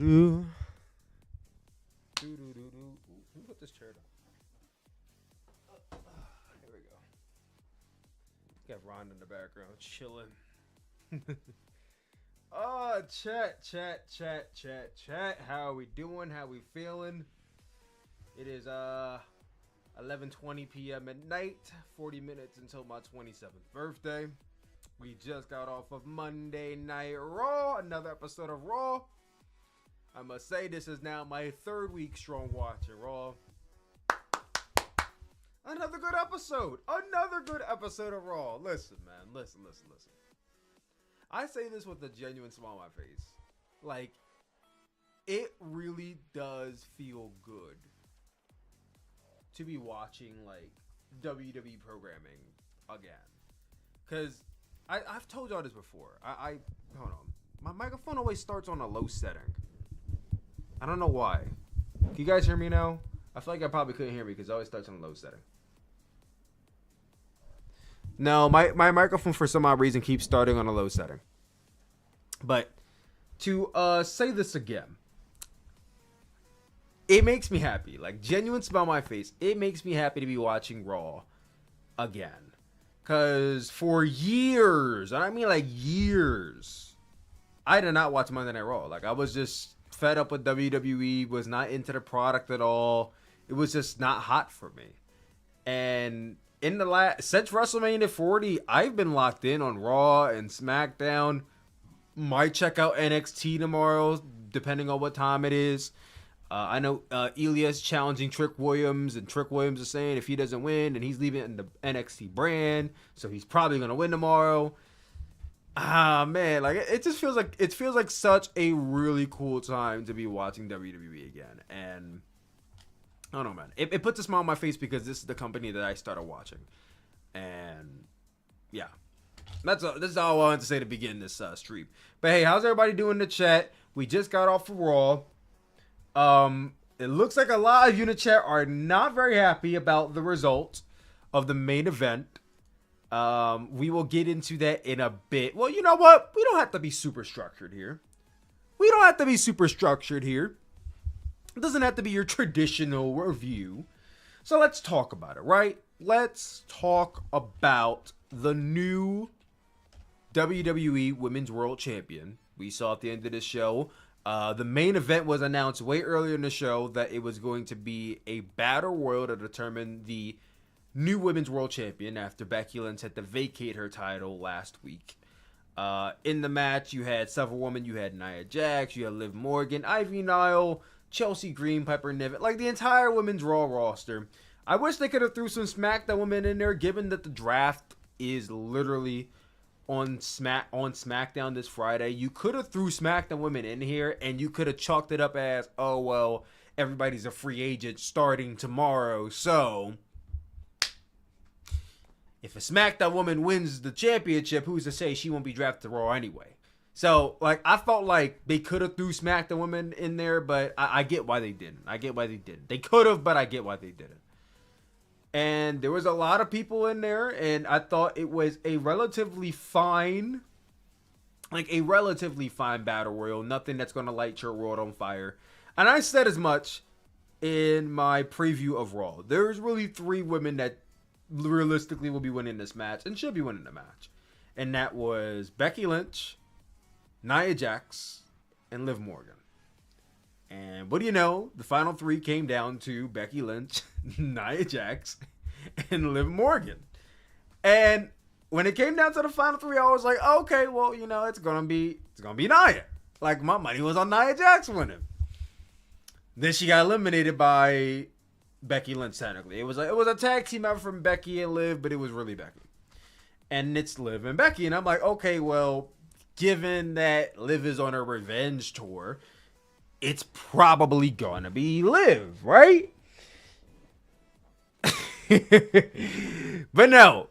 Ooh. Let me put this chair down. Here we go. Got Ron in the background chilling. Oh, chat. How are we doing? How we feeling? It is 11:20 p.m. at night. 40 minutes until my 27th birthday. We just got off of Monday Night Raw, another episode of Raw. I must say, this is now my third week strong watching Raw. Another good episode of Raw. Listen, man, listen. I say this with a genuine smile on my face. Like, it really does feel good to be watching, like, WWE programming again. Because I've told y'all this before. Hold on. My microphone always starts on a low setting. I don't know why. Can you guys hear me now? I feel like I probably couldn't hear me because it always starts on a low setting. No, my microphone for some odd reason keeps starting on a low setting. But to say this again, it makes me happy. Like, genuine smile on my face. It makes me happy to be watching Raw again. Because for years, and I mean like years, I did not watch Monday Night Raw. Like, I was just fed up with WWE, was not into the product at all. It was just not hot for me. And in the since WrestleMania 40, I've been locked in on Raw and SmackDown. Might check out NXT tomorrow, depending on what time it is. I know Elias challenging Trick Williams, and Trick Williams is saying if he doesn't win, then he's leaving the NXT brand, so he's probably gonna win tomorrow. Man, like it feels like such a really cool time to be watching WWE again, and I don't know, man. It puts a smile on my face because this is the company that I started watching, and yeah, this is all I wanted to say to begin this stream. But hey, how's everybody doing in the chat? We just got off of Raw. It looks like a lot of you in the chat are not very happy about the result of the main event. We will get into that in a bit. Well, you know what? We don't have to be super structured here. It doesn't have to be your traditional review. So let's talk about it, right? Let's talk about the new WWE Women's World Champion. We saw at the end of the show, the main event was announced way earlier in the show that it was going to be a battle royal to determine the new Women's World Champion after Becky Lynch had to vacate her title last week. In the match, you had several women. You had Nia Jax, you had Liv Morgan, Ivy Nile, Chelsea Green, Piper Niven, like the entire Women's Raw roster. I wish they could have threw some SmackDown women in there, given that the draft is literally on SmackDown this Friday. You could have threw SmackDown women in here, and you could have chalked it up as, oh, well, everybody's a free agent starting tomorrow, so if a SmackDown woman wins the championship, who's to say she won't be drafted to Raw anyway? So, like, I felt like they could have threw SmackDown women in there, but I get why they didn't. They could have, but I get why they didn't. And there was a lot of people in there, and I thought it was a relatively fine battle royal. Nothing that's going to light your world on fire. And I said as much in my preview of Raw. There's really three women that realistically will be winning this match and should be winning the match. And that was Becky Lynch, Nia Jax, and Liv Morgan. And what do you know? The final three came down to Becky Lynch, Nia Jax, and Liv Morgan. And when it came down to the final three, I was like, okay, well, you know, it's gonna be Nia. Like, my money was on Nia Jax winning. Then she got eliminated by Becky Lynch. Technically, it was a tag team effort from Becky and Liv, but it was really Becky, and it's Liv and Becky. And I'm like, okay, well, given that Liv is on her revenge tour, it's probably gonna be Liv, right? But no.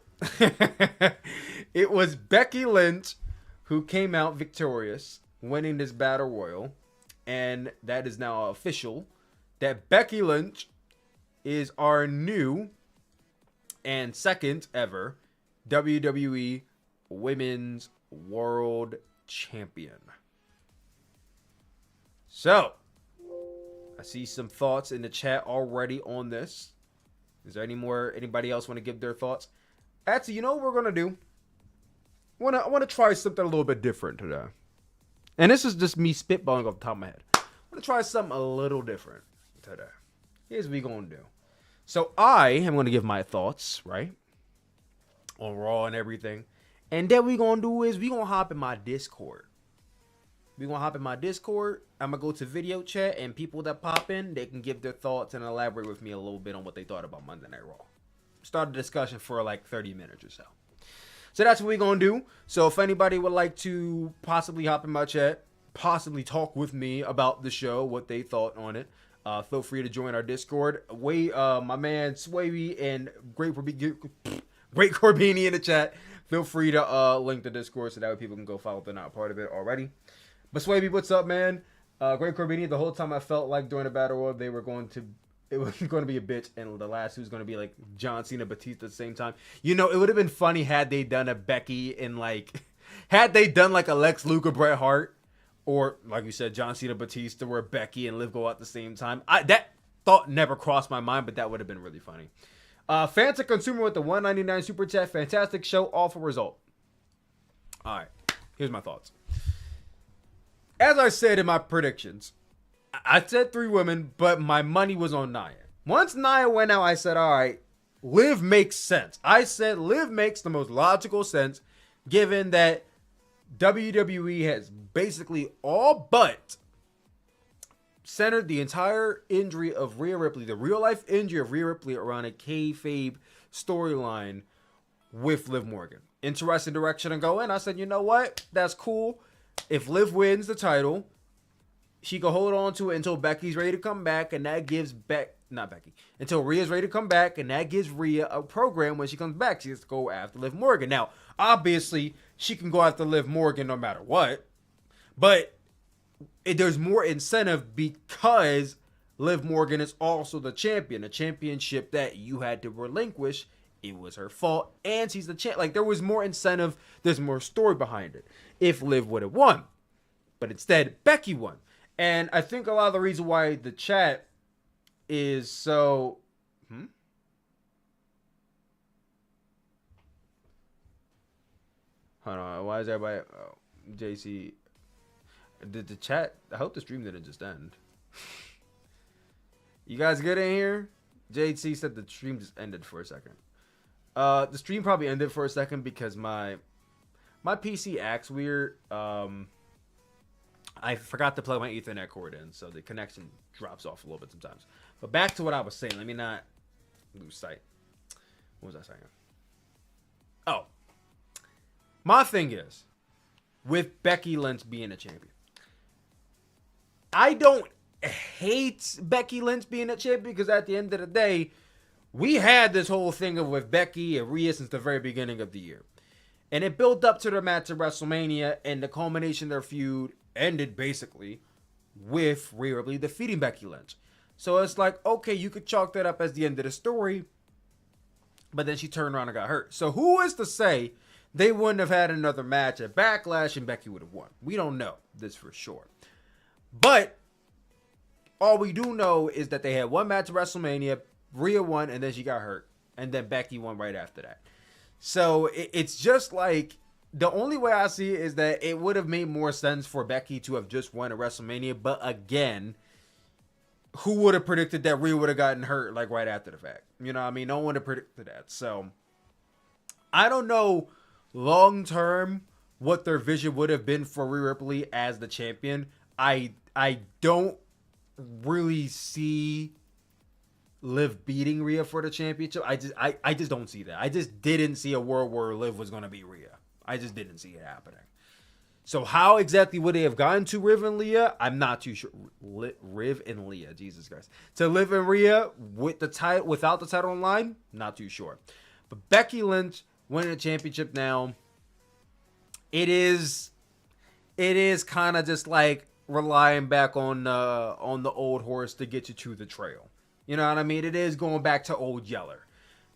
It was Becky Lynch who came out victorious, winning this battle royal. And that is now official that Becky Lynch is our new and second ever WWE Women's World Champion. So, I see some thoughts in the chat already on this. Is there anybody else want to give their thoughts? Actually, you know what we're going to do? I want to try something a little bit different today. And this is just me spitballing off the top of my head. I want to try something a little different today. Here's what we're going to do. So I am going to give my thoughts, right? On Raw and everything. And then we're going to do is we're going to hop in my Discord. We're going to hop in my Discord. I'm going to go to video chat, and people that pop in, they can give their thoughts and elaborate with me a little bit on what they thought about Monday Night Raw. Start a discussion for like 30 minutes or so. So that's what we're going to do. So if anybody would like to possibly hop in my chat, possibly talk with me about the show, what they thought on it, feel free to join our Discord. My man Swavey and Great Corbini in the chat. Feel free to link the Discord so that way people can go follow if they're not part of it already. But Swavey, what's up, man? Great Corbini, the whole time I felt like during the Battle Royal it was going to be a bitch, and the last two was going to be like John Cena, Batista at the same time. You know, it would have been funny had they done a Becky and had they done like a Lex Luger, Bret Hart, or like you said, John Cena, Batista, where Becky and Liv go out at the same time. That thought never crossed my mind, but that would have been really funny. Fanta Consumer with the $1.99 super chat. Fantastic show, awful result. All right, here's my thoughts. As I said in my predictions, I said 3 women, but my money was on Nia. Once Nia went out, I said, all right, Liv makes sense. I said Liv makes the most logical sense, given that WWE has basically all but centered the entire injury of Rhea Ripley, the real-life injury of Rhea Ripley, around a kayfabe storyline with Liv Morgan. Interesting direction to go in. I said, you know what? That's cool. If Liv wins the title, she can hold on to it until Becky's ready to come back, and that gives until Rhea's ready to come back, and that gives Rhea a program when she comes back. She has to go after Liv Morgan. Now, obviously, she can go after Liv Morgan no matter what, but there's more incentive because Liv Morgan is also the champion, a championship that you had to relinquish. It was her fault, and she's the champ. Like, there was more incentive. There's more story behind it. If Liv would have won, but instead Becky won. And I think a lot of the reason why the chat is so... Hold on. Why is everybody... Oh, JC... Did the chat... I hope the stream didn't just end. You guys good in here? JC said the stream just ended for a second. The stream probably ended for a second because my PC acts weird. I forgot to plug my Ethernet cord in, so the connection drops off a little bit sometimes. But back to what I was saying. Let me not lose sight. What was I saying? Oh. My thing is, with Becky Lynch being a champion, I don't hate Becky Lynch being a champion because at the end of the day, we had this whole thing with Becky and Rhea since the very beginning of the year. And it built up to their match at WrestleMania, and the culmination of their feud ended basically with Rhea Ripley defeating Becky Lynch. So it's like, okay, you could chalk that up as the end of the story, but then she turned around and got hurt. So who is to say they wouldn't have had another match at Backlash and Becky would have won? We don't know this for sure. But all we do know is that they had one match at WrestleMania, Rhea won, and then she got hurt. And then Becky won right after that. So it's just like, the only way I see it is that it would have made more sense for Becky to have just won at WrestleMania. But again, who would have predicted that Rhea would have gotten hurt like right after the fact? You know what I mean? No one would have predicted that. So I don't know long term what their vision would have been for Rhea Ripley as the champion. I don't really see Liv beating Rhea for the championship. I just don't see that. I just didn't see a world where Liv was going to beat Rhea. I just didn't see it happening. So how exactly would they have gotten to Riv and Leah? I'm not too sure. Riv and Leah, Jesus Christ. To Liv and Rhea with the title, without the title on line, not too sure. But Becky Lynch winning the championship now, it is kind of just like relying back on the old horse to get you to the trail. You know what I mean? It is going back to old Yeller.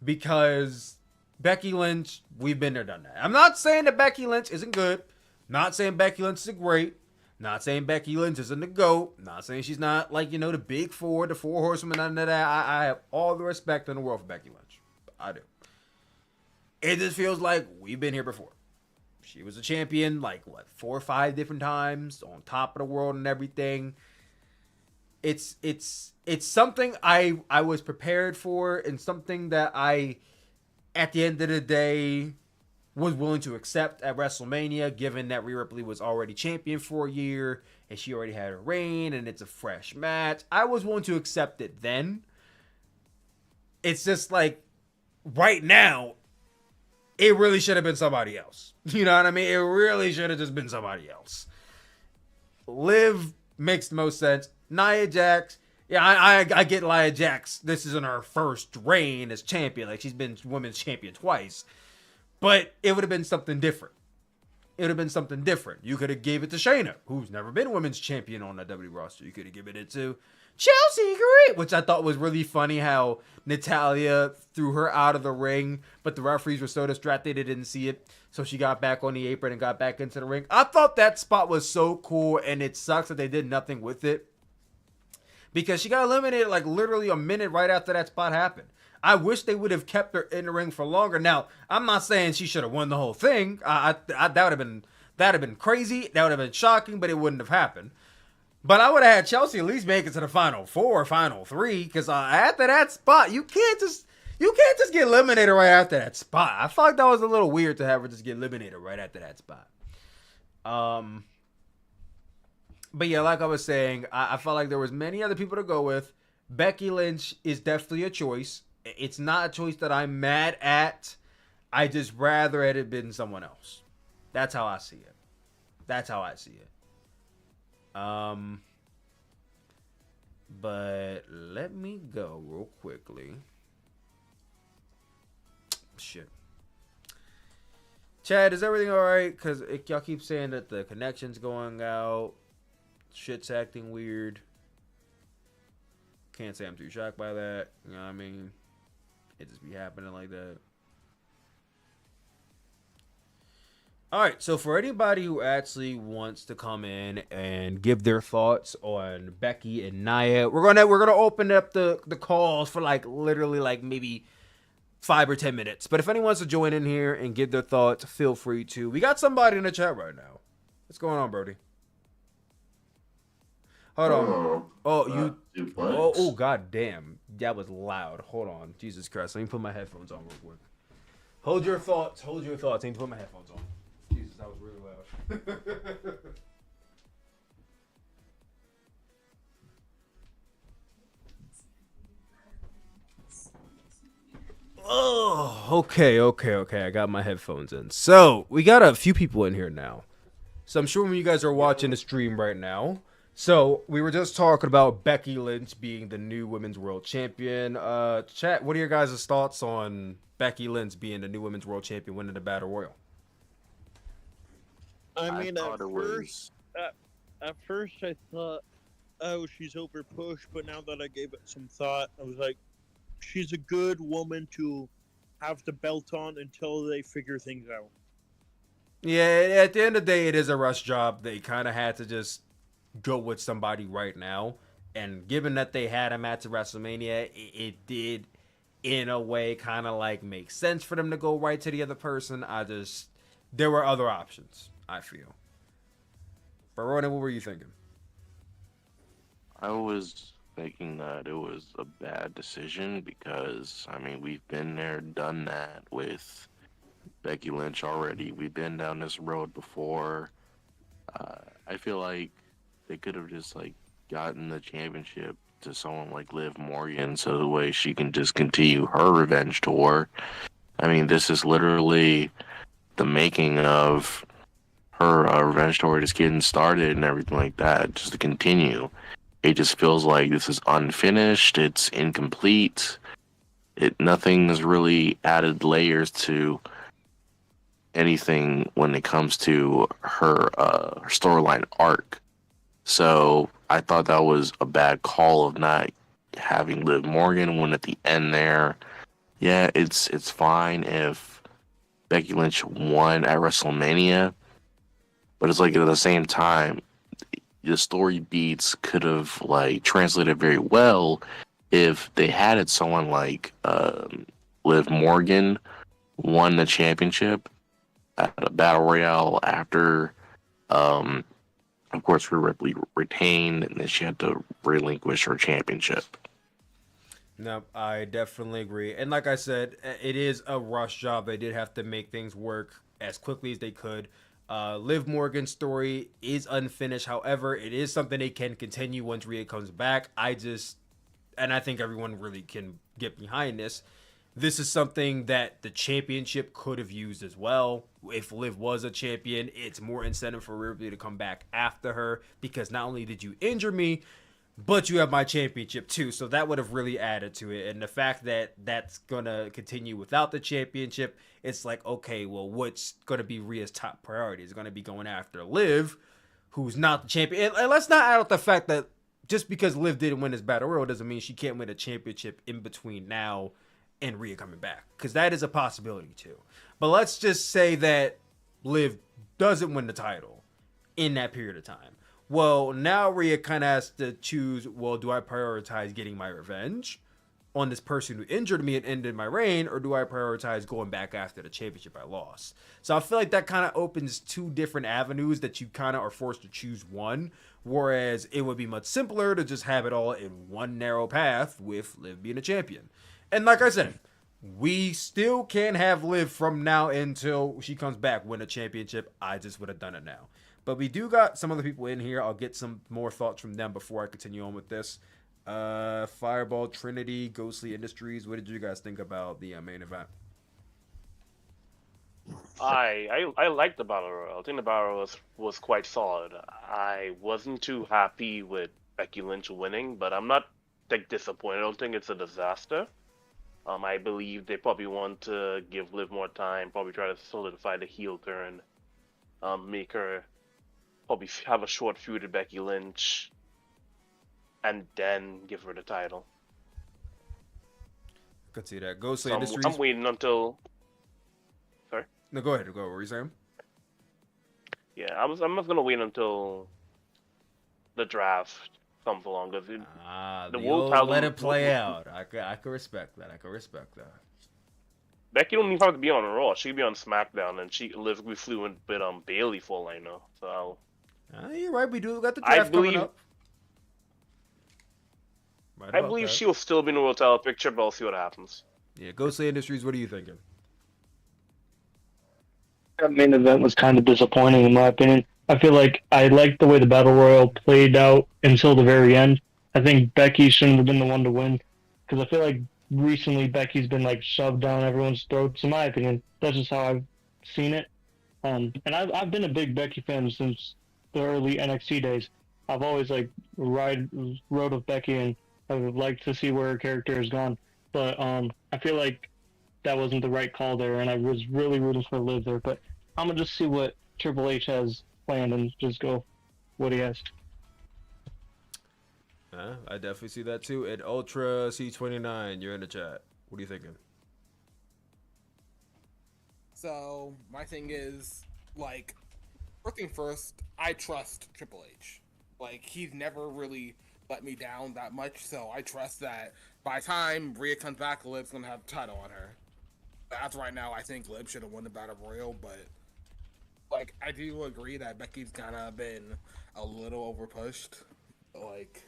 Because Becky Lynch, we've been there, done that. I'm not saying that Becky Lynch isn't good. Not saying Becky Lynch isn't great. Not saying Becky Lynch isn't the GOAT. Not saying she's not like, you know, the big four, the four horsewomen, none of that. I have all the respect in the world for Becky Lynch. I do. It just feels like we've been here before. She was a champion like, what, 4 or 5 different times, on top of the world and everything. It's something I was prepared for, and something that I, at the end of the day, was willing to accept at WrestleMania, given that Rhea Ripley was already champion for a year, and she already had a reign, and it's a fresh match. I was willing to accept it then. It's just like, right now, it really should have been somebody else. You know what I mean? It really should have just been somebody else. Liv makes the most sense. Nia Jax, yeah, I get Nia Jax. This isn't her first reign as champion. Like, she's been women's champion twice. But it would have been something different. It would have been something different. You could have gave it to Shayna, who's never been women's champion on the WWE roster. You could have given it to Chelsea Green, which I thought was really funny how Natalya threw her out of the ring, but the referees were so distracted they didn't see it. So she got back on the apron and got back into the ring. I thought that spot was so cool, and it sucks that they did nothing with it, because she got eliminated like literally a minute right after that spot happened. I wish they would have kept her in the ring for longer. Now, I'm not saying she should have won the whole thing. That would have been crazy. That would have been shocking, but it wouldn't have happened. But I would have had Chelsea at least make it to the final 4 or final 3, because after that spot, you can't just get eliminated right after that spot. I felt like that was a little weird to have her just get eliminated right after that spot. But yeah, like I was saying, I felt like there was many other people to go with. Becky Lynch is definitely a choice. It's not a choice that I'm mad at. I just rather it had been someone else. That's how I see it. But let me go real quickly. Shit. Chad, is everything alright? Because y'all keep saying that the connection's going out. Shit's acting weird. Can't say I'm too shocked by that. You know what I mean? It just be happening like that. Alright, so for anybody who actually wants to come in and give their thoughts on Becky and Nia, we're gonna open up the calls for like literally like maybe 5 or 10 minutes. But if anyone wants to join in here and give their thoughts, feel free to. We got somebody in the chat right now. What's going on, Brody? Hold on. Oh, god damn. That was loud. Hold on. Jesus Christ. Let me put my headphones on real quick. Hold your thoughts. I need to put my headphones on. Jesus, that was really loud. Oh, okay. I got my headphones in. So, we got a few people in here now. So, I'm sure when you guys are watching the stream right now. So, we were just talking about Becky Lynch being the new Women's World Champion. Chat, what are your guys' thoughts on Becky Lynch being the new Women's World Champion, winning the Battle Royal? I mean, at first I thought, oh, she's overpushed, but now that I gave it some thought, I was like, she's a good woman to have the belt on until they figure things out. Yeah, at the end of the day, it is a rush job. They kind of had to just go with somebody right now. And given that they had a match at WrestleMania, it did, in a way, kind of like make sense for them to go right to the other person. There were other options, I feel. But Ronan, what were you thinking? I was thinking that it was a bad decision because, I mean, we've been there, done that with Becky Lynch already. We've been down this road before. I feel like they could have just, like, gotten the championship to someone like Liv Morgan so the way she can just continue her revenge tour. I mean, this is literally the making of her revenge tour just getting started and everything like that, just to continue. It just feels like this is unfinished, it's incomplete. Nothing has really added layers to anything when it comes to her storyline arc. So I thought that was a bad call of not having Liv Morgan win at the end there. Yeah, it's fine if Becky Lynch won at WrestleMania, but it's like at the same time, the story beats could have like translated very well if they had it someone like Liv Morgan won the championship at a battle royale after of course Rhea Ripley retained and then she had to relinquish her championship. No, I definitely agree. And like I said, it is a rush job. They did have to make things work as quickly as they could. Liv Morgan's story is unfinished. However, it is something they can continue once Rhea comes back. And I think everyone really can get behind this. This is something that the championship could have used as well. If Liv was a champion, it's more incentive for Ripley to come back after her because not only did you injure me, but you have my championship too. So that would have really added to it. And the fact that that's going to continue without the championship, it's like, okay, well, what's going to be Rhea's top priority? Is it going to be going after Liv, who's not the champion? And let's not add out the fact that just because Liv didn't win this battle royal doesn't mean she can't win a championship in between now and Rhea coming back, because that is a possibility too. But let's just say that Liv doesn't win the title in that period of time. Well, now Rhea kind of has to choose, well, do I prioritize getting my revenge on this person who injured me and ended my reign, or do I prioritize going back after the championship I lost? So I feel like that kind of opens two different avenues that you kind of are forced to choose one, whereas it would be much simpler to just have it all in one narrow path with Liv being a champion. And like I said, we still can have Liv from now until she comes back win a championship. I just would have done it now. But we do got some other people in here. I'll get some more thoughts from them before I continue on with this. Fireball, Trinity, Ghostly Industries. What did you guys think about the main event? I liked the battle royal. I think the battle royal was quite solid. I wasn't too happy with Becky Lynch winning, but I'm not like disappointed. I don't think it's a disaster. I believe they probably want to give Liv more time, probably try to solidify the heel turn, make her probably have a short feud with Becky Lynch, and then give her the title. Could see that. Ghostly So Industries. I'm waiting until. Sorry. No, go ahead. Go. What were you saying? Yeah, I'm just gonna wait until the draft comes along because The old let it play out. I could respect that. Becky don't even have to be on Raw. She could be on SmackDown, and Liv be fluent with Bailey for all I know. So you're right. We got the draft coming up. I believe she'll still be in the World Title picture, but I'll see what happens. Yeah, Ghostly Industries. What are you thinking? That main event was kind of disappointing in my opinion. I feel like I liked the way the Battle Royal played out until the very end. I think Becky shouldn't have been the one to win because I feel like recently Becky's been like shoved down everyone's throats. In my opinion, that's just how I've seen it. And I've been a big Becky fan since the early NXT days. I've always like rode with Becky, and I would like to see where her character has gone. But I feel like that wasn't the right call there, and I was really rooting for Liv there. But I'm gonna just see what Triple H has planned and just go what he has. I definitely see that too. And Ultra C29, you're in the chat. What are you thinking? So my thing is, like, first thing first, I trust Triple H. Like, he's never really let me down that much, so I trust that by the time Rhea comes back, Liv's gonna have the title on her. As right now, I think Liv should have won the Battle Royal, but like, I do agree that Becky's kind of been a little overpushed. Like,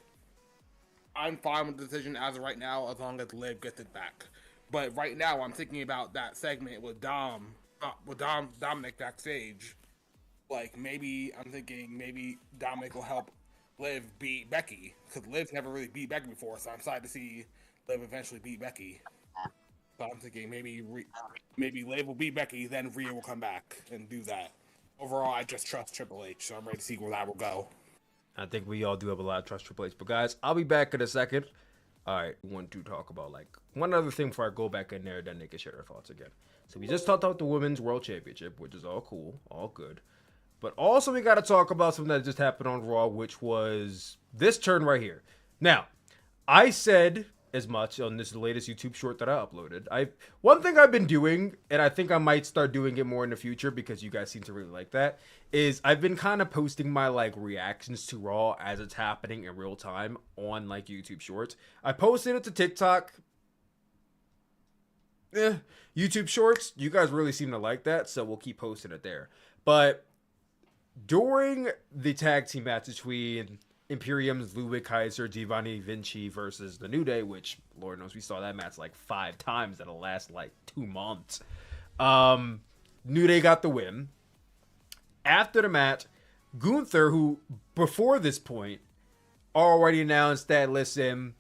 I'm fine with the decision as of right now, as long as Liv gets it back. But right now, I'm thinking about that segment with Dominic backstage. Like, maybe I'm thinking maybe Dominic will help Liv beat Becky, because Liv's never really beat Becky before. So I'm excited to see Liv eventually beat Becky. So I'm thinking maybe Liv will beat Becky, then Rhea will come back and do that. Overall, I just trust Triple H, so I'm ready to see where that will go. I think we all do have a lot of trust Triple H. But guys, I'll be back in a second. All right, I want to talk about like one other thing before I go back in there, then they can share their thoughts again. So we just talked about the Women's World Championship, which is all cool, all good. But also we got to talk about something that just happened on Raw, which was this turn right here. Now, I said as much on this latest YouTube short that I uploaded. One thing I've been doing, and I think I might start doing it more in the future because you guys seem to really like that, is I've been kind of posting my like reactions to Raw as it's happening in real time on like YouTube Shorts. I posted it to TikTok. YouTube Shorts, you guys really seem to like that, so we'll keep posting it there. But during the tag team match between Imperium's Ludwig Kaiser, Giovanni Vinci versus the New Day, which Lord knows we saw that match like 5 times in the last like 2 months. New Day got the win. After the match, Gunther, who before this point already announced that, listen,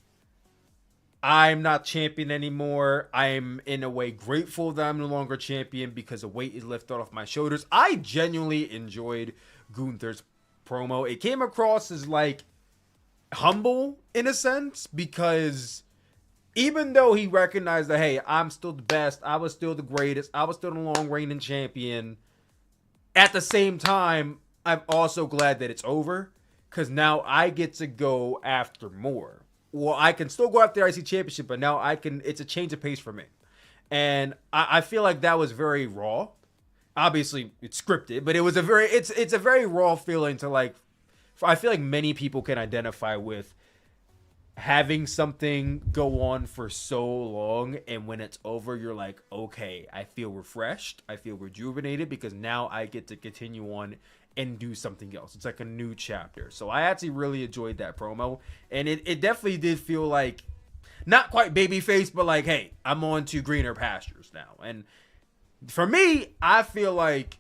I'm not champion anymore. I'm in a way grateful that I'm no longer champion because a weight is lifted off my shoulders. I genuinely enjoyed Gunther's promo. It came across as like humble in a sense because even though he recognized that, hey, I'm still the best, I was still the greatest, I was still the long reigning champion, at the same time, I'm also glad that it's over because now I get to go after more. Well, I can still go after the IC championship, but now it's a change of pace for me. And I feel like that was very raw. Obviously it's scripted, but it's a very raw feeling to like, I feel like many people can identify with having something go on for so long. And when it's over, you're like, okay, I feel refreshed. I feel rejuvenated because now I get to continue on and do something else. It's like a new chapter. So I actually really enjoyed that promo. And it definitely did feel like, not quite babyface, but like, hey, I'm on to greener pastures now. And for me, I feel like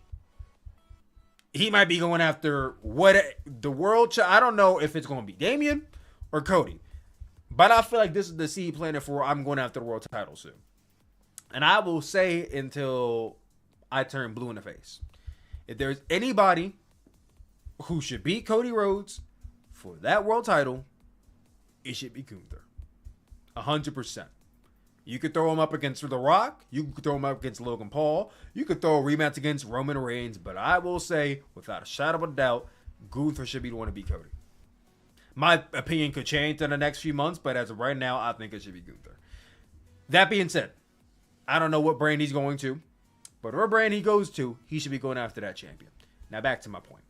he might be going after the world. I don't know if it's going to be Damian or Cody. But I feel like this is the seed planted for I'm going after the world title soon. And I will say until I turn blue in the face, if there's anybody who should beat Cody Rhodes for that world title, it should be Gunther. 100%. You could throw him up against The Rock. You could throw him up against Logan Paul. You could throw a rematch against Roman Reigns. But I will say, without a shadow of a doubt, Gunther should be the one to beat Cody. My opinion could change in the next few months, but as of right now, I think it should be Gunther. That being said, I don't know what brand he's going to, but whatever brand he goes to, he should be going after that champion. Now back to my point.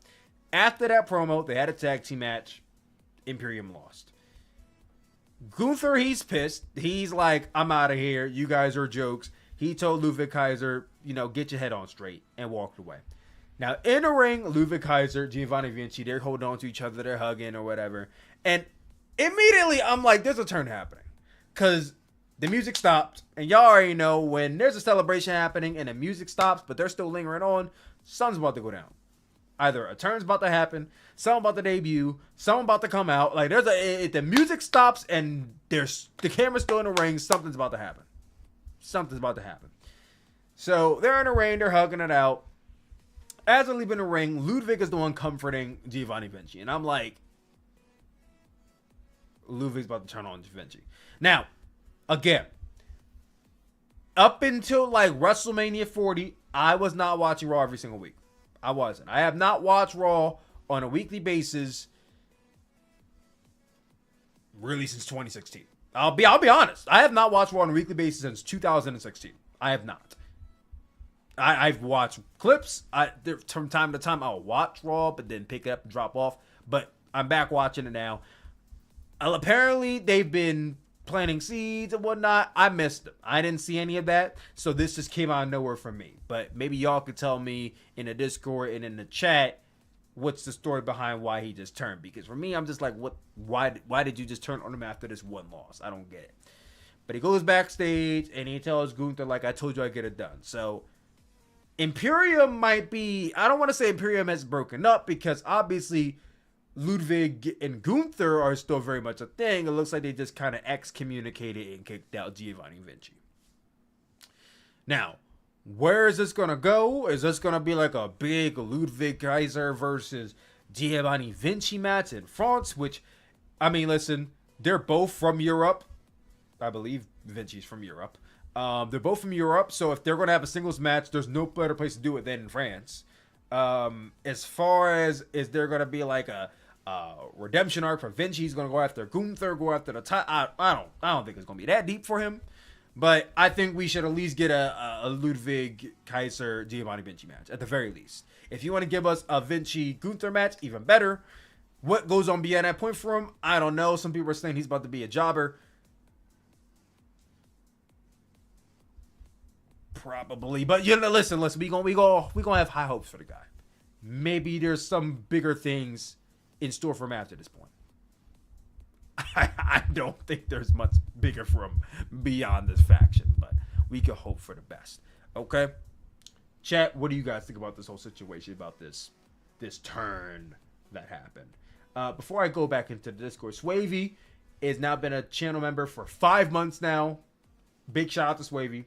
After that promo, they had a tag team match. Imperium lost. Gunther, he's pissed. He's like, I'm out of here. You guys are jokes. He told Ludwig Kaiser, get your head on straight, and walked away. Now, in the ring, Ludwig Kaiser, Giovanni Vinci, they're holding on to each other. They're hugging or whatever. And immediately, I'm like, there's a turn happening. Because the music stopped. And y'all already know when there's a celebration happening and the music stops, but they're still lingering on, something's about to go down. Either a turn's about to happen, something about to debut, something about to come out. Like, if the music stops and there's the camera's still in the ring, something's about to happen. Something's about to happen. So, they're in the ring. They're hugging it out. As they're leaving the ring, Ludwig is the one comforting Giovanni Vinci. And I'm like, Ludwig's about to turn on Vinci. Now, again, up until like WrestleMania 40, I was not watching Raw every single week. I wasn't. I have not watched Raw on a weekly basis really since 2016. I'll be honest. I have not watched Raw on a weekly basis since 2016. I have not. I've watched clips. From time to time, I'll watch Raw, but then pick it up and drop off. But I'm back watching it now. Apparently, they've been planting seeds and whatnot. I missed them. I didn't see any of that. So this just came out of nowhere for me. But maybe y'all could tell me in the Discord and in the chat what's the story behind why he just turned. Because for me, I'm just like, what? Why did you just turn on him after this one loss? I don't get it. But he goes backstage and he tells Gunther, like, I told you I'd get it done. So Imperium might be, I don't want to say Imperium has broken up because obviously Ludwig and Gunther are still very much a thing. It looks like they just kind of excommunicated and kicked out Giovanni Vinci. Now, where is this going to go? Is this going to be like a big Ludwig Kaiser versus Giovanni Vinci match in France? Which, I mean, listen, they're both from Europe. I believe Vinci's from Europe. They're both from Europe, so if they're going to have a singles match, there's no better place to do it than in France. As far as is there going to be like a redemption arc for Vinci. He's gonna go after Gunther, go after the title. I don't think it's gonna be that deep for him. But I think we should at least get a Ludwig Kaiser Giovanni Vinci match at the very least. If you want to give us a Vinci Gunther match, even better. What goes on beyond that point for him, I don't know. Some people are saying he's about to be a jobber. Probably, but listen. We gonna have high hopes for the guy. Maybe there's some bigger things in store for him after this point. I don't think there's much bigger for him beyond this faction, but we can hope for the best. Okay, chat. What do you guys think about this whole situation? About this turn that happened? Before I go back into the Discord, Swavey has now been a channel member for 5 months now. Big shout out to Swavey.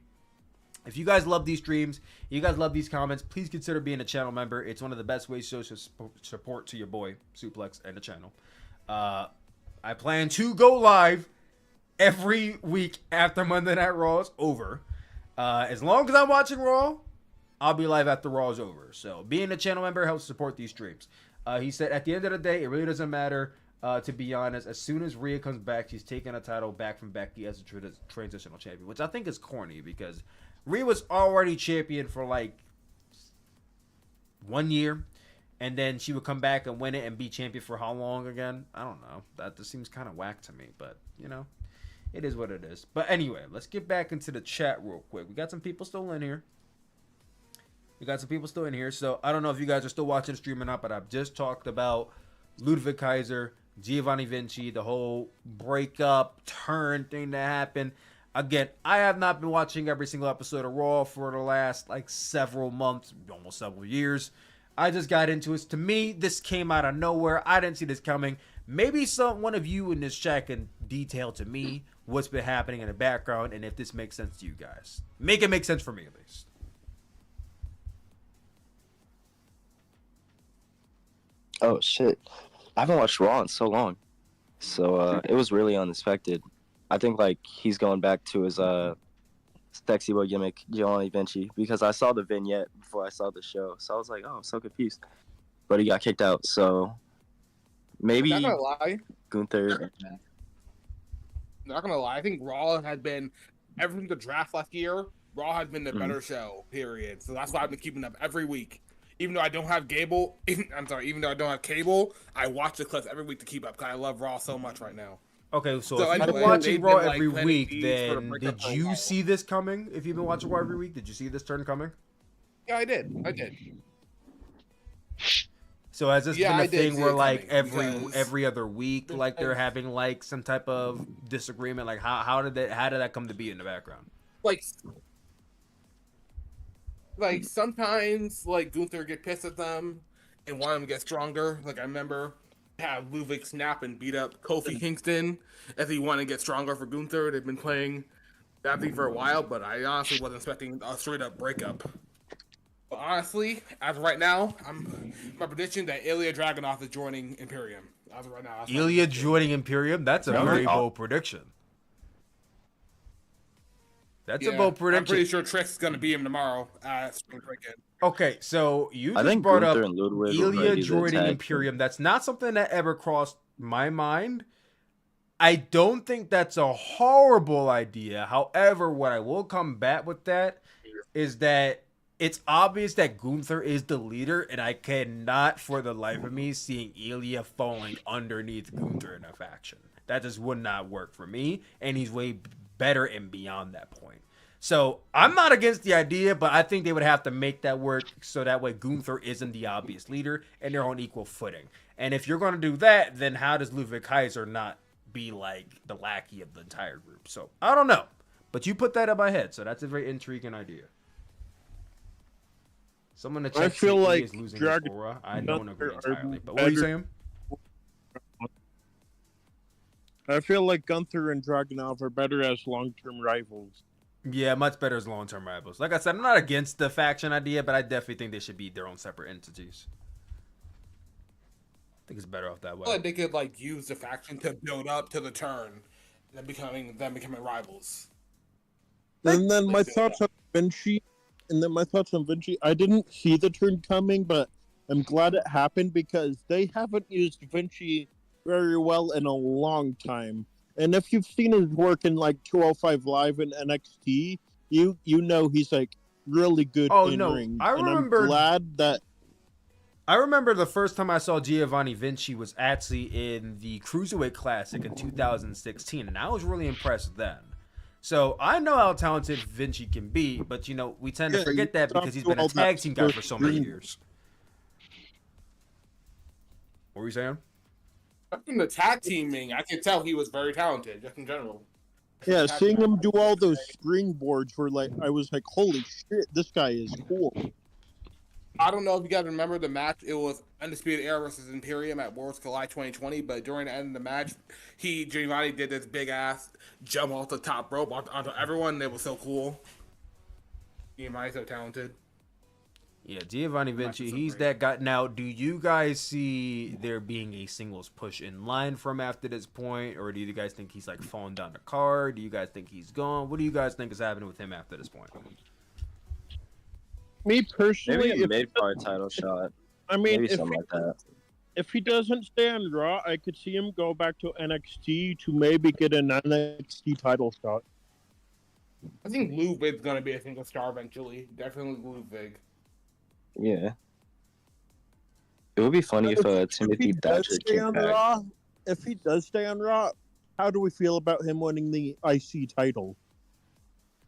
If you guys love these streams, you guys love these comments, please consider being a channel member. It's one of the best ways to show support to your boy, Sooplex, and the channel. I plan to go live every week after Monday Night Raw is over. As long as I'm watching Raw, I'll be live after Raw is over. So being a channel member helps support these streams. He said, at the end of the day, it really doesn't matter. To be honest, as soon as Rhea comes back, she's taking a title back from Becky as a transitional champion, which I think is corny because Rhea was already champion for like 1 year, and then she would come back and win it and be champion for how long again? I don't know. That just seems kind of whack to me, but it is what it is. But anyway, let's get back into the chat real quick. We got some people still in here. So I don't know if you guys are still watching the stream or not, but I've just talked about Ludwig Kaiser, Giovanni Vinci, the whole breakup turn thing that happened. Again, I have not been watching every single episode of Raw for the last several months, almost several years. I just got into it. To me, this came out of nowhere. I didn't see this coming. Maybe one of you in this chat can detail to me what's been happening in the background and if this makes sense to you guys. Make it make sense for me at least. Oh shit, I haven't watched Raw in so long, so it was really unexpected. I think he's going back to his sexy boy gimmick, Giovanni Vinci, because I saw the vignette before I saw the show, so I was like, oh, I'm so confused. But he got kicked out, so maybe Not gonna lie. Gunther. Not gonna lie, I think Raw had been ever since the draft last year. Raw had been the Mhm. better show, period. So that's why I've been keeping up every week. Even though I don't have cable, even though I don't have cable, I watch the clips every week to keep up because I love Raw so much right now. Okay, so So if you've been anyway, watching they've Raw been, every planting week, seeds for a then breakup did for a you while. see this coming? If you've been watching Raw every week, did you see this turn coming? Yeah, I did. So has this Yeah, been I a did thing see where it coming because every other week they're having some type of disagreement? How did that come to be in the background? Like sometimes Gunther get pissed at them and want him to get stronger. I remember have Ludwig snap and beat up Kofi Kingston as he wanted to get stronger for Gunther. They've been playing that thing for a while, but I honestly wasn't expecting a straight up breakup. But honestly, as of right now, my prediction that Ilya Dragunov is joining Imperium. As of right now, that's my Ilya prediction. joining Imperium? That's a very bold prediction. That's a bold prediction. I'm pretty sure Trick's gonna beat him tomorrow at Spring Break-In. Okay, so you I just think brought up Gunther and Ludwig will Ilya be the joining tag Imperium. That's not something that ever crossed my mind. I don't think that's a horrible idea. However, what I will combat with that is that it's obvious that Gunther is the leader, and I cannot for the life of me seeing Ilya falling underneath Gunther in a faction. That just would not work for me, and he's way better and beyond that point. So I'm not against the idea, but I think they would have to make that work so that way Gunther isn't the obvious leader and they're on equal footing. And if you're going to do that, then how does Ludwig Kaiser not be the lackey of the entire group? So I don't know, but you put that in my head, so that's a very intriguing idea. Someone to check. I feel like is losing Dragon- his aura. I don't agree Gunther are entirely. But what are you better- saying? I feel like Gunther and Dragunov are better as long-term rivals. Yeah, much better as long-term rivals. Like I said, I'm not against the faction idea, but I definitely think they should be their own separate entities. I think it's better off that I feel way. like they could use the faction to build up to the turn, and then becoming rivals. And then my Like, thoughts on Vinci. I didn't see the turn coming, but I'm glad it happened because they haven't used Vinci very well in a long time. And if you've seen his work in like 205 Live and NXT, you know he's like really good Oh, in no, ring. I And I'm remember- glad that I remember the first time I saw Giovanni Vinci was actually in the Cruiserweight Classic in 2016, and I was really impressed then. So I know how talented Vinci can be, but you know, we tend to Yeah, forget you that don't because he's do been a all that tag team guy for so many screen. years. What were you saying? In the tag teaming, I can tell he was very talented, just in general. yeah, Tag seeing team, him do all those springboards were like I was like, holy shit, this guy is cool. I don't know if you guys remember the match. It was Undisputed Era versus Imperium at Worlds Collide 2020. But during the end of the match, Giovanni did this big ass jump off the top rope onto everyone. It was so cool. Giovanni's so talented. Yeah, Giovanni Vinci, so he's great. that guy. Now, do you guys see there being a singles push in line from after this point? Or do you guys think he's like falling down the card? Do you guys think he's gone? What do you guys think is happening with him after this point? Me personally, Maybe a if, mid-card title shot. I mean, Maybe something like that. if he doesn't stay on Raw, I could see him go back to NXT to maybe get an NXT title shot. I think Ludwig's going to be a single star eventually. Definitely Ludwig. Yeah. It would be funny if Timothy he does Thatcher stay came on back. Raw, if he does stay on Raw, how do we feel about him winning the IC title?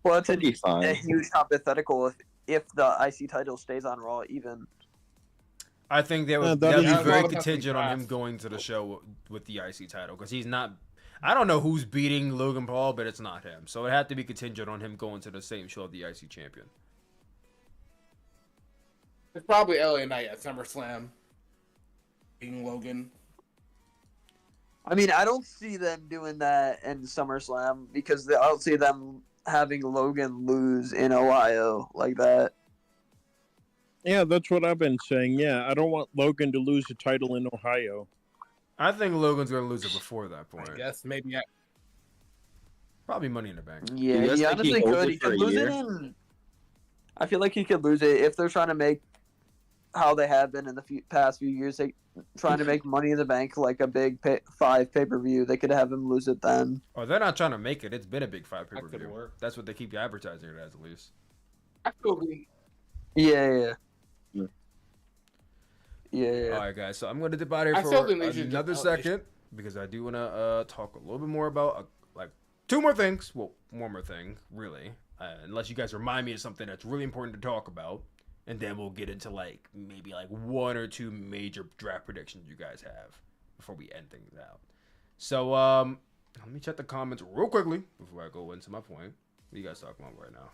Well, that's That'd be a fine. huge hypothetical if the IC title stays on Raw even. I think that would that that'd is be very a lot of contingent on him fast. going to the show with the IC title because he's not. I don't know who's beating Logan Paul, but it's not him. So it had to be contingent on him going to the same show of the IC champion. It's probably LA Knight at SummerSlam. Being Logan. I mean, I don't see them doing that in SummerSlam because I don't see them having Logan lose in Ohio like that. Yeah, that's what I've been saying. Yeah, I don't want Logan to lose a title in Ohio. I think Logan's going to lose it before that I point. guess maybe at Probably Money in the Bank. Yeah, You guys he think honestly he holds could. it He for could a lose year? it in. I feel like he could lose it if they're trying to make how they have been in the past few years. They trying to make Money in the Bank like a big 5 pay-per-view. They could have him lose it then. Oh, they're not trying to make it. It's been a big 5 That could pay-per-view. work. That's what they keep advertising it as, at least. actually, Yeah. All right, guys. So I'm going to dip out here I still for think they should another just- second because I do want to talk a little bit more about like 2 more things. Well, one more thing, really. Unless you guys remind me of something that's really important to talk about, and then we'll get into like maybe like 1 or 2 major draft predictions you guys have before we end things out. So let me check the comments real quickly before I go into my point. What are you guys talking about right now?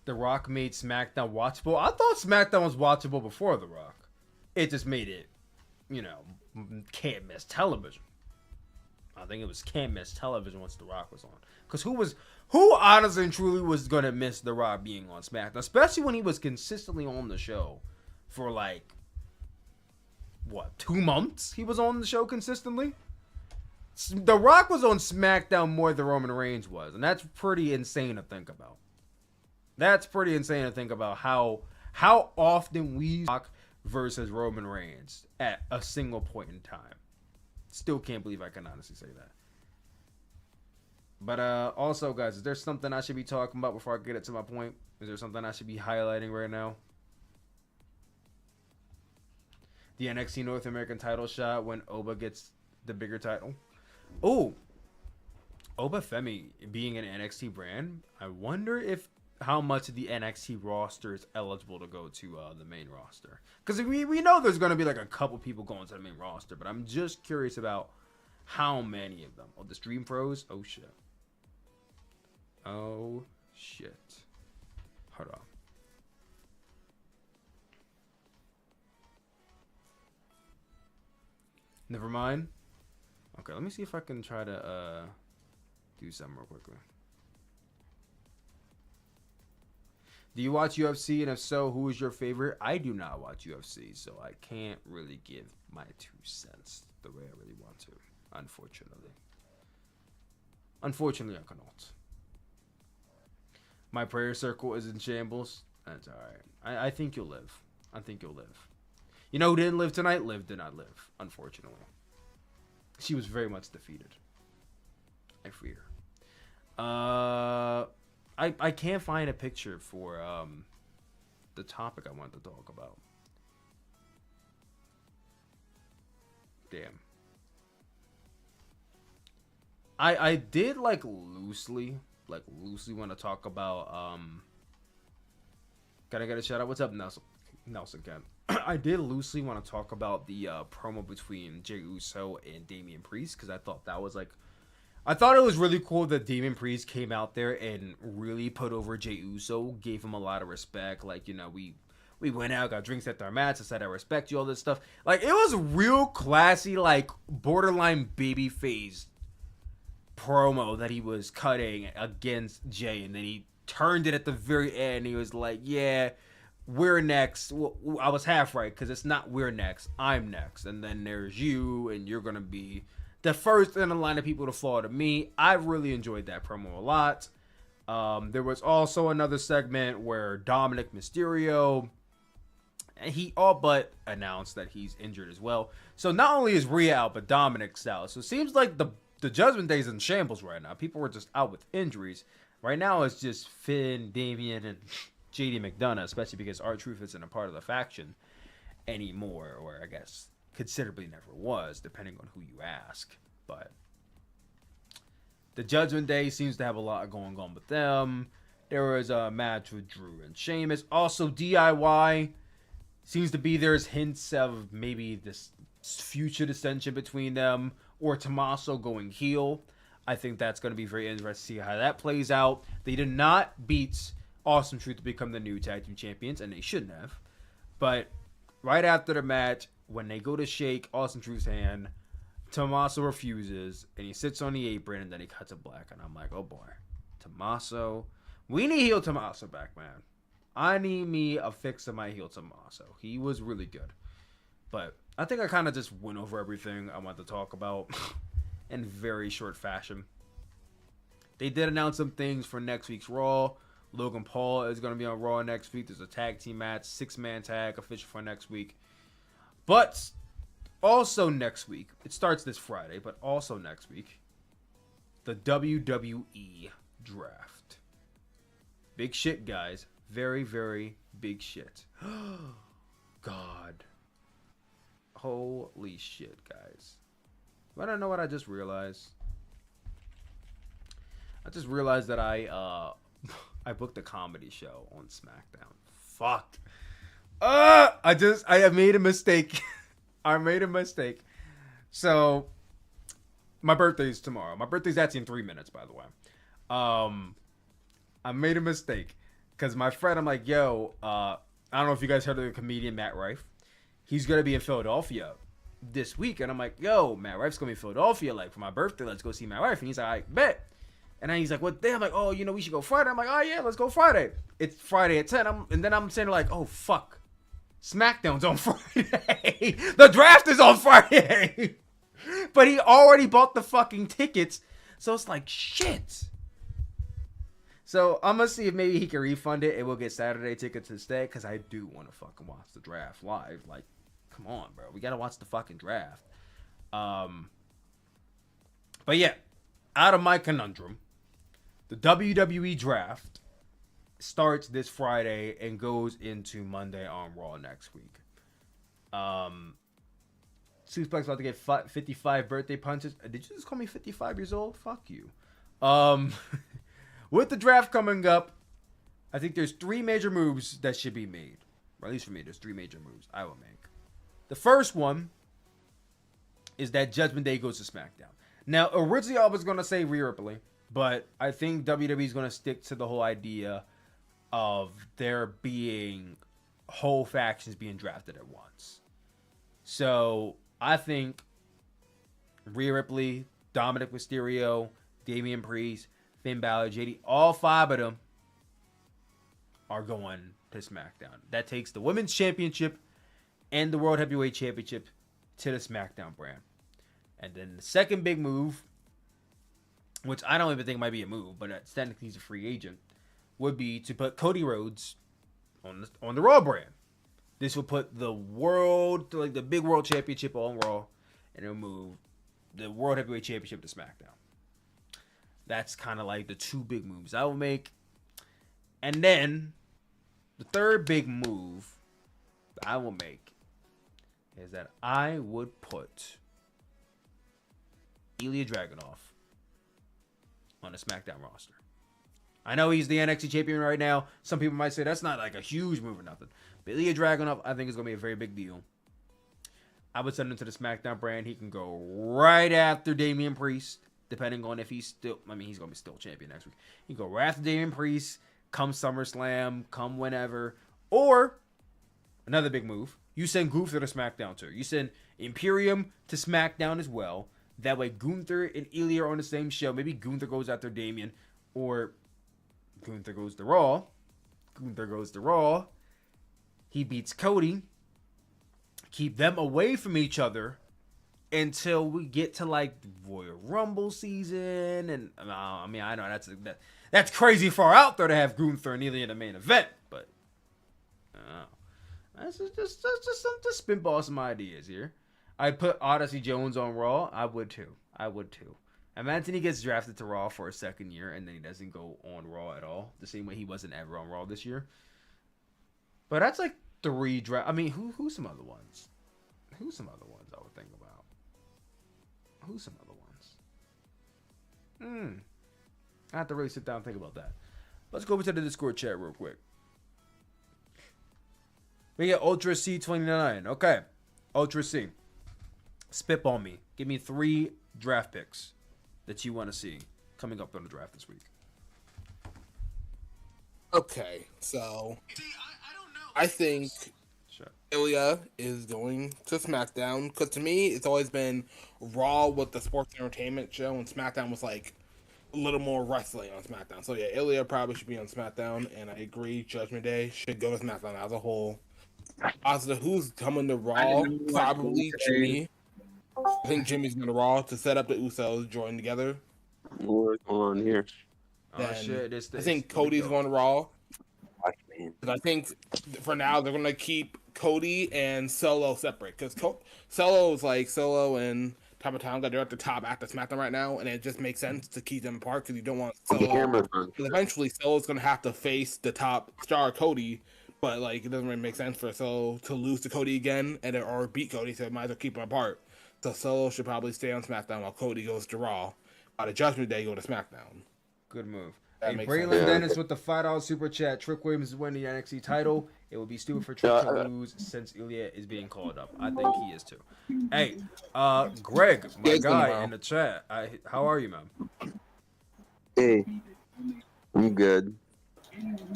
The Rock made SmackDown watchable. I thought SmackDown was watchable before The Rock. It just made it, you know, can't miss television. I think it was can't miss television once The Rock was on. Because who honestly and truly was going to miss The Rock being on SmackDown? Especially when he was consistently on the show for like, what, 2 months he was on the show consistently? The Rock was on SmackDown more than Roman Reigns was. And that's pretty insane to think about. That's pretty insane to think about how often we Rock versus Roman Reigns at a single point in time. Still can't believe I can honestly say that. But also, guys, is there something I should be talking about before I get it to my point? Is there something I should be highlighting right now? The NXT North American title shot when Oba gets the bigger title. Oh, Oba Femi being an NXT brand, I wonder if how much of the NXT roster is eligible to go to the main roster. Because we know there's going to be like a couple people going to the main roster, but I'm just curious about how many of them. Oh, the stream froze? Oh, shit. Oh, shit. Hold on. Never mind. Okay, let me see if I can try to do something real quickly. Do you watch UFC? And if so, who is your favorite? I do not watch UFC, so I can't really give my 2 cents the way I really want to, unfortunately. Unfortunately, I cannot. My prayer circle is in shambles. That's all right. I think you'll live. I think you'll live. You know who didn't live tonight? Liv did not live, unfortunately. She was very much defeated. I fear. I can't find a picture for the topic I wanted to talk about. Damn. I did loosely want to talk about Can I get a shout out? What's up, Nelson Kent? I did loosely want to talk about the promo between Jey Uso and Damian Priest, because I thought that was I thought it was really cool that Damian Priest came out there and really put over Jey Uso, gave him a lot of respect. We went out, got drinks after our match. I said, I respect you, all this stuff. It was real classy, borderline babyface promo that he was cutting against Jey. And then he turned it at the very end. He was like, yeah, we're next. Well, I was half right, because it's not we're next. I'm next. And then there's you, and you're going to be the first in the line of people to fall to me. I really enjoyed that promo a lot. There was also another segment where Dominic Mysterio, he all but announced that he's injured as well. So not only is Rhea out, but Dominic's out. So it seems like the Judgment Day's in shambles right now. People were just out with injuries. Right now it's just Finn, Damian, and JD McDonough, especially because R-Truth isn't a part of the faction anymore, or I guess considerably never was, depending on who you ask. But the Judgment Day seems to have a lot going on with them. There was a match with Drew and Sheamus. Also, DIY seems to be there's hints of maybe this future dissension between them, or Tommaso going heel. I think that's going to be very interesting to see how that plays out. They did not beat Awesome Truth to become the new tag team champions, and they shouldn't have. But right after the match, when they go to shake Awesome Truth's hand, Tommaso refuses, and he sits on the apron, and then he cuts it black. And I'm like, oh boy, Tommaso. We need heel Tommaso back, man. I need me a fix of my heel Tommaso. He was really good. But I think I kind of just went over everything I wanted to talk about in very short fashion. They did announce some things for next week's Raw. Logan Paul is going to be on Raw next week. There's a tag team match, 6-man tag, official for next week. But also next week, it starts this Friday, but also next week, the WWE Draft. Big shit, guys. Very, very big shit. God. Holy shit, guys. I don't know what I just realized. I just realized that I booked a comedy show on SmackDown. Fuck. I made a mistake. I made a mistake. So, my birthday's tomorrow. My birthday's actually in 3 minutes, by the way. I made a mistake. Because my friend, I'm like, yo, I don't know if you guys heard of the comedian Matt Rife. He's going to be in Philadelphia this week. And I'm like, yo, Matt Rife's going to be in Philadelphia, for my birthday. Let's go see Matt Rife. And he's like, I bet. And then he's like, what day? I'm like, oh, we should go Friday. I'm like, oh, yeah, let's go Friday. It's Friday at 10. And then I'm saying, oh, fuck. SmackDown's on Friday. The draft is on Friday. But he already bought the fucking tickets. So it's like, shit. So I'm going to see if maybe he can refund it and we'll get Saturday tickets instead. Because I do want to fucking watch the draft live. Come on, bro. We got to watch the fucking draft. But yeah, out of my conundrum, the WWE Draft starts this Friday and goes into Monday on Raw next week. Sooplex about to get 55 birthday punches. Did you just call me 55 years old? Fuck you. With the draft coming up, I think there's 3 major moves that should be made. Or at least for me, there's 3 major moves I will make. The first one is that Judgment Day goes to SmackDown. Now, originally I was going to say Rhea Ripley, but I think WWE is going to stick to the whole idea of there being whole factions being drafted at once. So, I think Rhea Ripley, Dominic Mysterio, Damian Priest, Finn Balor, JD, all 5 of them are going to SmackDown. That takes the Women's Championship and the World Heavyweight Championship to the SmackDown brand. And then the second big move, which I don't even think might be a move, but technically he's a free agent, would be to put Cody Rhodes on the Raw brand. This will put the the big world championship on Raw, and it'll move the World Heavyweight Championship to SmackDown. That's kind of like the two big moves I will make. And then the third big move I will make is that I would put Ilya Dragunov on a SmackDown roster. I know he's the NXT champion right now. Some people might say that's not like a huge move or nothing. But Ilya Dragunov, I think, is going to be a very big deal. I would send him to the SmackDown brand. He can go right after Damian Priest, depending on if he's still... I mean, he's going to be still champion next week. He can go right after Damian Priest, come SummerSlam, come whenever. Or, another big move, you send Gunther to SmackDown too. You send Imperium to SmackDown as well. That way, Gunther and Ilya are on the same show. Maybe Gunther goes after Damian, or Gunther goes to Raw. Gunther goes to Raw. He beats Cody. Keep them away from each other until we get to like Royal Rumble season. And I mean, I know that's crazy far out there to have Gunther and Ilya in the main event, but that's just some spitball some ideas here. I'd put Odyssey Jones on Raw. I would too. Imagine he gets drafted to Raw for a second year and then he doesn't go on Raw at all. The same way he wasn't ever on Raw this year. But that's like 3 draft. I mean, who's some other ones? Who's some other ones I would think about? Who's some other ones? I have to really sit down and think about that. Let's go over to the Discord chat real quick. We got Ultra C29. Okay. Ultra C. Spitball me. Give me 3 draft picks that you want to see coming up on the draft this week. Okay, so I think Ilya is going to SmackDown because to me it's always been Raw with the sports entertainment show, and SmackDown was like a little more wrestling on SmackDown. So yeah, Ilya probably should be on SmackDown, and I agree. Judgment Day should go to SmackDown as a whole. As to who's coming to Raw, probably Jimmy. I think Jimmy's going to Raw to set up the Usos join together. Hold on here. Then Shit, I think Cody's going to Raw. And I think for now they're going to keep Cody and Solo separate because Solo and Top of Tonga, they're at the top after SmackDown right now, and it just makes sense to keep them apart because you don't want Solo. Because eventually Solo's going to have to face the top star Cody, but like it doesn't really make sense for Solo to lose to Cody again or beat Cody, so it might as well keep them apart. So Solo should probably stay on SmackDown while Cody goes to Raw. By the Judgment Day, go to SmackDown. Good move. That Hey, makes Braylon sense. Dennis with the $5 super chat. Trick Williams is winning the NXT title. It would be stupid for Trick to lose since Ilya is being called up. I think he is too. Hey, Greg, my guy in the chat. How are you, man? Hey, I'm good.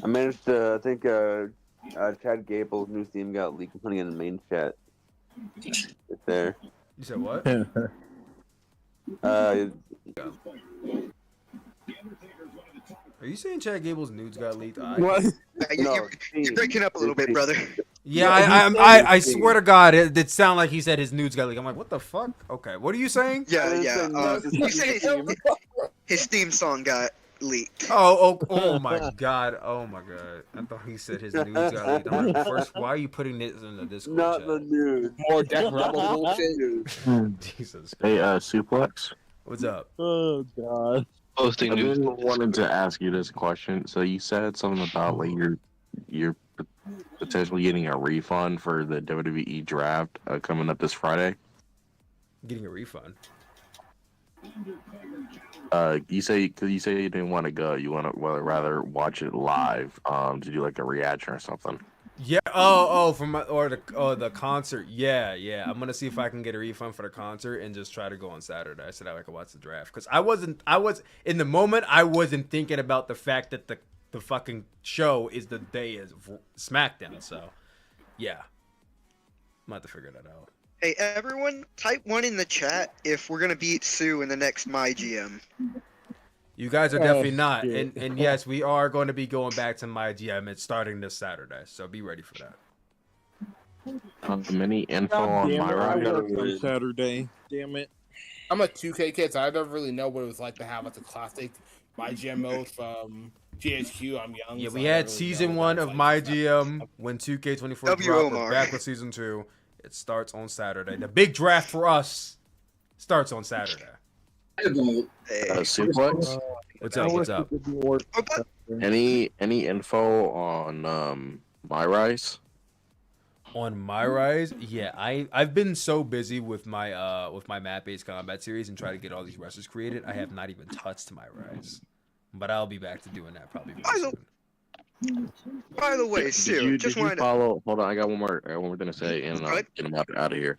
I managed to, I think, Chad Gable's new theme got leaked. I'm putting it in the main chat. It's there. You said what? Are you saying Chad Gable's nudes got leaked? What? You're breaking up a little bit, brother. Yeah, I swear to God, it sounded like he said his nudes got leaked. I'm like, what the fuck? Okay, what are you saying? Yeah. You said his theme song got leaked. Oh my God. I thought he said his nudes got leaked. I'm like, first, why are you putting this in the Discord Not chat? the news. More Death Rebel bullshit. Jesus Christ. Hey, Sooplex. What's up? Oh God. Posting news. I wanted to ask you this question. So you said something about like you're potentially getting a refund for the WWE draft coming up this Friday. Getting a refund. You say you didn't want to go. You want to rather watch it live. To do like a reaction or something. Yeah. From the concert. Yeah. I'm gonna see if I can get a refund for the concert and just try to go on Saturday so that I can watch the draft. Because I was in the moment. I wasn't thinking about the fact that the fucking show is the day of SmackDown. So, yeah, I'm about to figure that out. Hey, everyone, type 1 in the chat if we're gonna beat Sue in the next MyGM. You guys are definitely not, and yes, we are going to be going back to MyGM. It's starting this Saturday, so be ready for that. Any info on Damn it, I my work on Saturday. Damn it. I'm a 2K kid, so I don't really know what it was like to have like a classic MyGM mode from GHQ, I'm young. Yeah, so we I had don't really season know 1 that's of like My stuff. GM when 2K24 W. dropped. We're Omar. back with season 2. It starts on Saturday. The big draft for us starts on Saturday. Hey. Sooplex. What's up? What's up? Okay. Any info on my rise? On my rise, yeah, I've been so busy with my map-based combat series and trying to get all these wrestlers created. I have not even touched my rise, but I'll be back to doing that probably very soon. By the way, Sue, Did just you wanted to. follow? Hold on, I got one more thing to say, and I'll Right. get him out of here.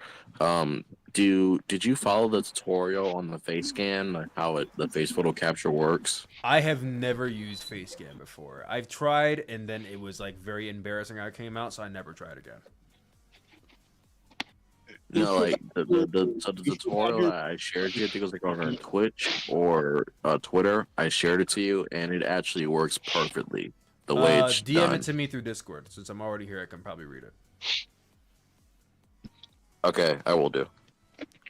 Did you follow the tutorial on the face scan, like how the face photo capture works? I have never used face scan before. I've tried, and then it was like very embarrassing how it came out, so I never tried again. No, like the tutorial that I shared to you, I think it was like on Twitch or Twitter. I shared it to you, and it actually works perfectly the way it's DM done. it to me through Discord. Since I'm already here, I can probably read it. Okay, I will do.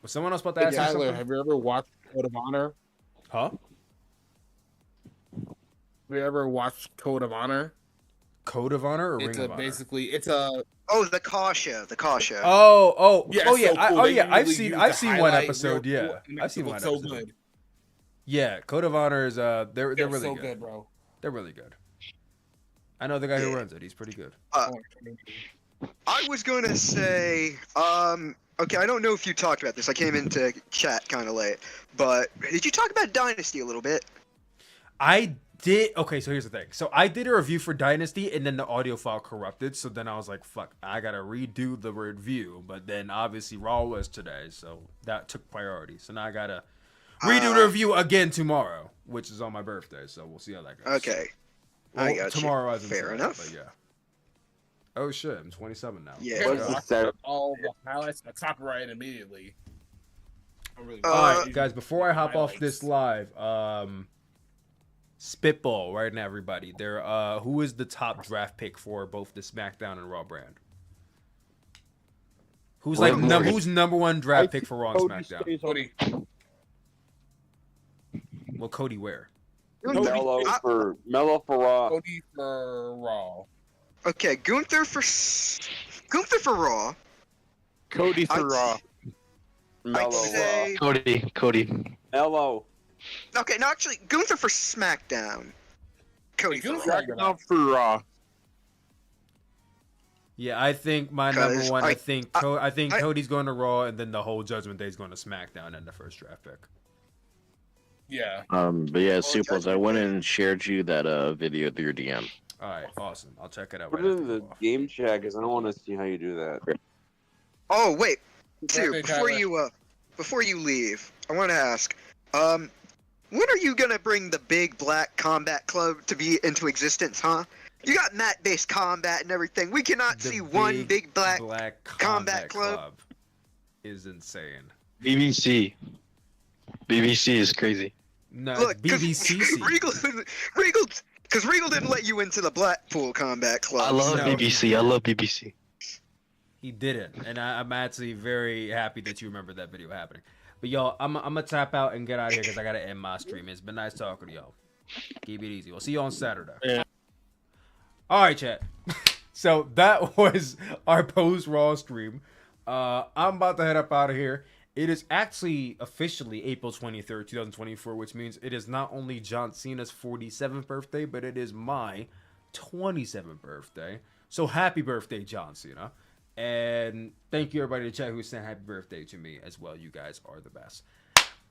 Was someone else about to ask you Tyler, something? have you ever watched Code of Honor? Huh? Have you ever watched Code of Honor? Code of Honor or It's Ring of Honor? basically it's a Oh, the Kasha. Yeah, oh yeah, so cool. They I've really seen use I've the seen one highlight episode. real Yeah, cool, and I've seen it one looks so episode. good. Yeah, Code of Honor is they're They're really so good. good, bro. They're really good. I know the guy who Yeah. runs it. He's pretty good. I was gonna say, okay, I don't know if you talked about this. I came into chat kind of late, but did you talk about Dynasty a little bit? I did. Okay, so here's the thing. So I did a review for Dynasty, and then the audio file corrupted. So then I was like, "Fuck, I gotta redo the review." But then obviously Raw was today, so that took priority. So now I gotta redo the review again tomorrow, which is on my birthday. So we'll see how that goes. Okay, Well, I got tomorrow, you. as in Fair today, enough. But yeah. Oh shit, I'm 27 now. Yeah. What's Let's the go. all the highlights are copyrighted immediately. Really All right, guys. Before I hop off highlights. this live, spitball right now, everybody. Who is the top draft pick for both the SmackDown and Raw brand? Who's like who's number one draft pick for Raw and SmackDown? Cody. Well, Cody where? Mellow for Raw. Cody for Raw. Okay, Gunther for Raw. Cody for Raw. I'd Mellow say. Cody. Mellow. Okay, no, actually, Gunther for SmackDown. Cody for Raw. Not for Raw. Yeah, I think my number 'Cause one. I think I- Cody's going to Raw, and then the whole Judgment Day is going to SmackDown and the first draft pick. Yeah. But yeah, Sooplex, I went and shared you that video through your DM. All right, awesome. I'll check it out. Put right it after in the we're off. game chat because I don't want to see how you do that. Oh wait, Sue, Okay, before you leave, I want to ask, when are you gonna bring the big black combat club to be into existence, huh? You got mat-based combat and everything. We cannot The see one big black. combat club is insane. BBC is crazy. No, Look, BBC. Regal, because Regal didn't let you into the Blackpool Combat Club. I love No. BBC. I love BBC. He didn't, and I'm actually very happy that you remember that video happening. But y'all, I'm gonna tap out and get out of here because I gotta end my stream. It's been nice talking to y'all. Keep it easy. We'll see you on Saturday. Yeah. All right, chat. So that was our post Raw stream. I'm about to head up out of here. It is actually officially April 23rd, 2024, which means it is not only John Cena's 47th birthday, but it is my 27th birthday. So happy birthday, John Cena. And thank you, everybody in the chat who sent happy birthday to me as well. You guys are the best.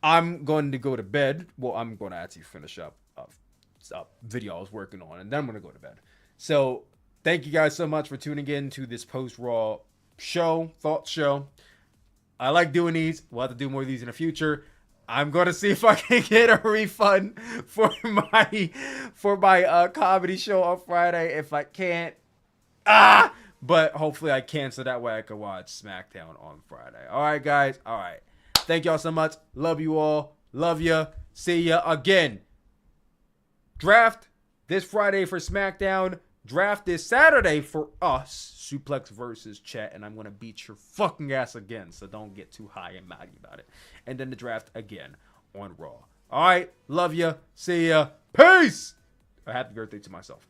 I'm going to go to bed. Well, I'm going to actually finish up a video I was working on, and then I'm going to go to bed. So thank you guys so much for tuning in to this post-Raw thought show. I like doing these. We'll have to do more of these in the future. I'm going to see if I can get a refund for my comedy show on Friday. If I can't, but hopefully I can, so that way I can watch SmackDown on Friday. All right, guys. All right. Thank y'all so much. Love you all. Love ya. See ya again. Draft this Friday for SmackDown. Draft this Saturday for us. Sooplex versus Chat, and I'm going to beat your fucking ass again, so don't get too high and mighty about it. And then the draft again on Raw. All right. Love ya. See ya. Peace. a happy birthday to myself.